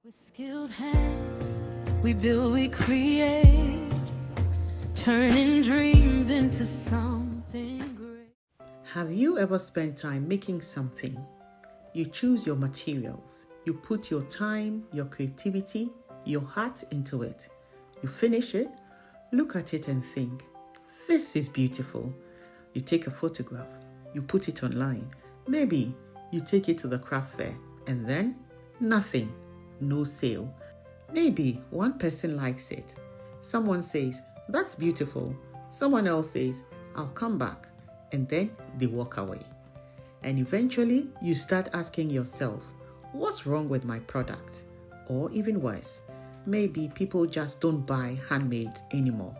With skilled hands, we build, we create, turning dreams into something great. Have you ever spent time making something? You choose your materials, you put your time, your creativity, your heart into it. You finish it, look at it and think, this is beautiful. You take a photograph, you put it online. Maybe you take it to the craft fair and then nothing. No sale. Maybe one person likes it. Someone says, that's beautiful. Someone else says, I'll come back. And then they walk away. And eventually you start asking yourself, what's wrong with my product? Or even worse, maybe people just don't buy handmade anymore.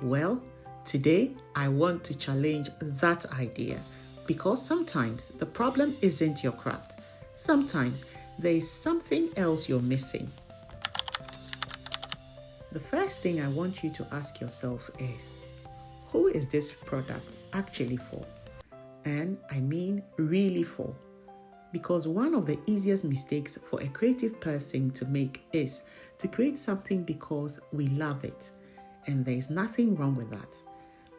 Well, today I want to challenge that idea because sometimes the problem isn't your craft. Sometimes there is something else you're missing. The first thing I want you to ask yourself is, who is this product actually for? And I mean really for. Because one of the easiest mistakes for a creative person to make is to create something because we love it. And there is nothing wrong with that.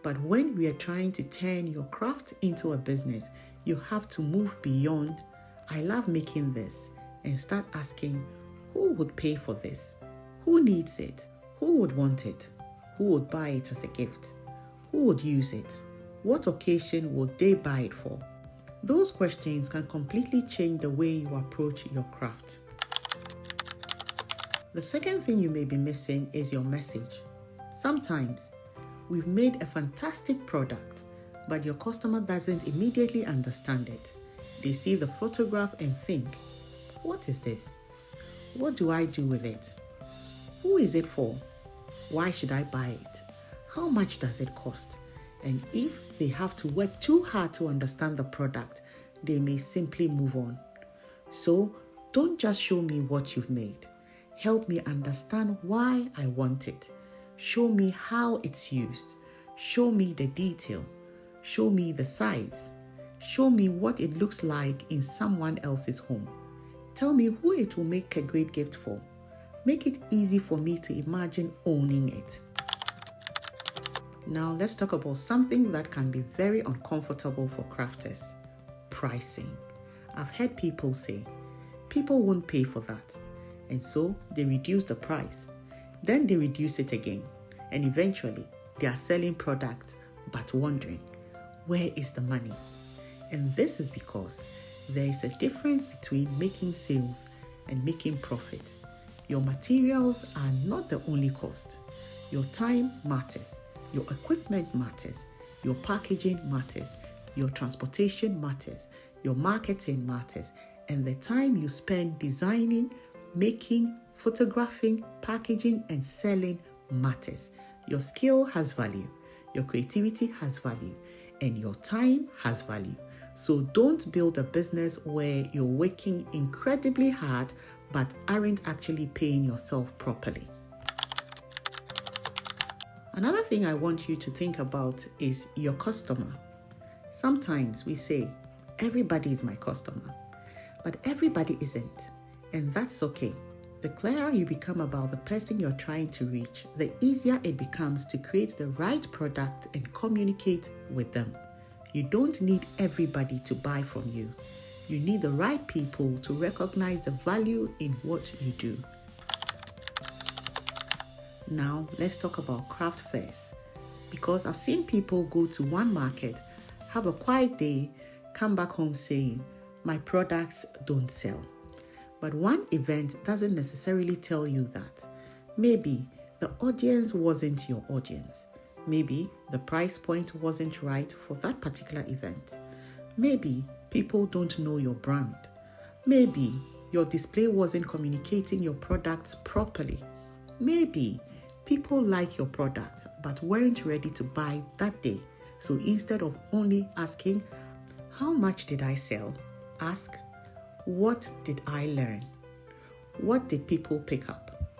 But when we are trying to turn your craft into a business, you have to move beyond, I love making this, and start asking, who would pay for this? Who needs it? Who would want it? Who would buy it as a gift? Who would use it? What occasion would they buy it for? Those questions can completely change the way you approach your craft. The second thing you may be missing is your message. Sometimes we've made a fantastic product, but your customer doesn't immediately understand it. They see the photograph and think, what is this? What do I do with it? Who is it for? Why should I buy it? How much does it cost? And if they have to work too hard to understand the product, they may simply move on. So don't just show me what you've made. Help me understand why I want it. Show me how it's used. Show me the detail. Show me the size. Show me what it looks like in someone else's home. Tell me who it will make a great gift for. Make it easy for me to imagine owning it. Now let's talk about something that can be very uncomfortable for crafters. Pricing. I've heard people say, people won't pay for that. And so they reduce the price. Then they reduce it again. And eventually they are selling products but wondering, where is the money? And this is because there is a difference between making sales and making profit. Your materials are not the only cost. Your time matters. Your equipment matters. Your packaging matters. Your transportation matters. Your marketing matters. And the time you spend designing, making, photographing, packaging, and selling matters. Your skill has value. Your creativity has value. And your time has value. So don't build a business where you're working incredibly hard but aren't actually paying yourself properly. Another thing I want you to think about is your customer. Sometimes we say, everybody is my customer, but everybody isn't, and that's okay. The clearer you become about the person you're trying to reach, the easier it becomes to create the right product and communicate with them. You don't need everybody to buy from you. You need the right people to recognize the value in what you do. Now, let's talk about craft fairs. Because I've seen people go to one market, have a quiet day, come back home saying, my products don't sell. But one event doesn't necessarily tell you that. Maybe the audience wasn't your audience. Maybe the price point wasn't right for that particular event. Maybe people don't know your brand. Maybe your display wasn't communicating your products properly. Maybe people like your product but weren't ready to buy that day. So instead of only asking, how much did I sell? Ask, what did I learn? What did people pick up?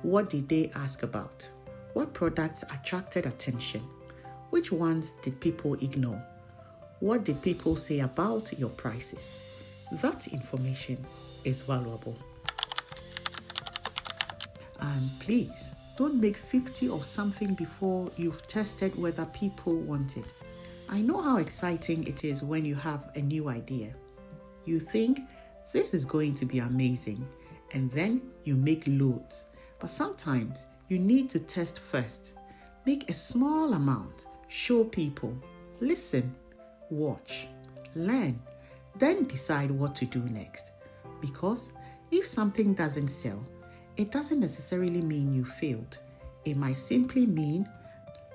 What did they ask about? What products attracted attention? Which ones did people ignore? What did people say about your prices? That information is valuable. And please, don't make 50 of something before you've tested whether people want it. I know how exciting it is when you have a new idea. You think, this is going to be amazing, and then you make loads. But sometimes you need to test first. Make a small amount, show people, listen, watch, learn, then decide what to do next. Because if something doesn't sell, it doesn't necessarily mean you failed. It might simply mean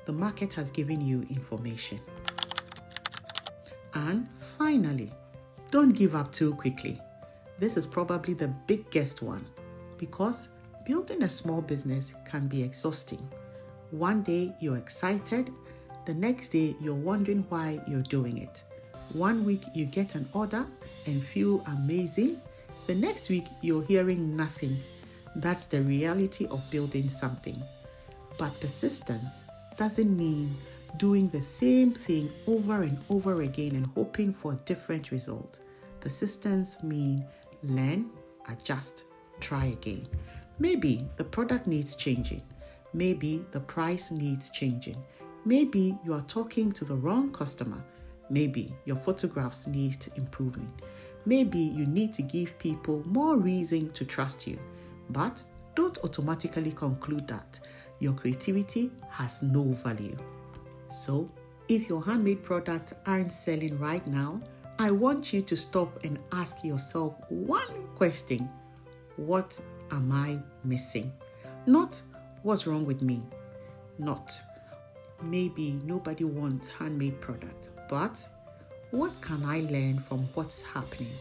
the market has given you information. And finally, don't give up too quickly. This is probably the biggest one, because building a small business can be exhausting. One day you're excited, the next day you're wondering why you're doing it. One week you get an order and feel amazing. The next week you're hearing nothing. That's the reality of building something. But persistence doesn't mean doing the same thing over and over again and hoping for a different result. Persistence means learn, adjust, try again. Maybe the product needs changing. Maybe the price needs changing. Maybe you are talking to the wrong customer. Maybe your photographs need improving. Maybe you need to give people more reason to trust you. But don't automatically conclude that your creativity has no value. So, if your handmade products aren't selling right now, I want you to stop and ask yourself one question. What am I missing? Not what's wrong with me. Not maybe nobody wants handmade products, but what can I learn from what's happening?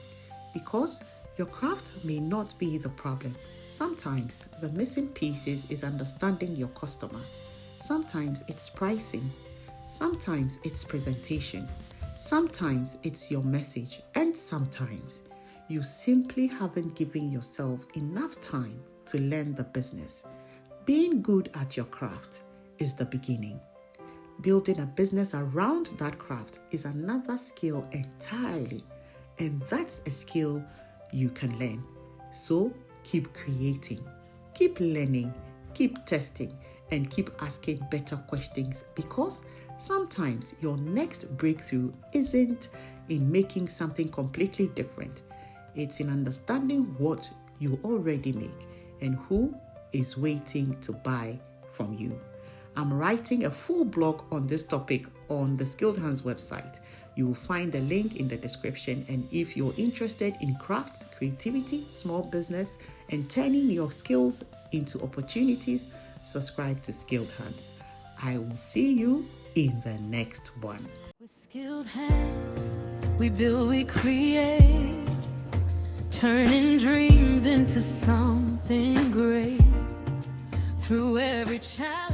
Because your craft may not be the problem. Sometimes the missing pieces is understanding your customer. Sometimes it's pricing. Sometimes it's presentation. Sometimes it's your message. And sometimes you simply haven't given yourself enough time to learn the business. Being good at your craft is the beginning. Building a business around that craft is another skill entirely. And that's a skill you can learn. So keep creating, keep learning, keep testing, and keep asking better questions, because sometimes your next breakthrough isn't in making something completely different. It's in understanding what you already make and who is waiting to buy from you. I'm writing a full blog on this topic on the Skilled Hands website. You will find the link in the description. And if you're interested in crafts, creativity, small business, and turning your skills into opportunities, subscribe to Skilled Hands. I will see you in the next one. With skilled hands, we build, we create, turning dreams into something great. Through every challenge.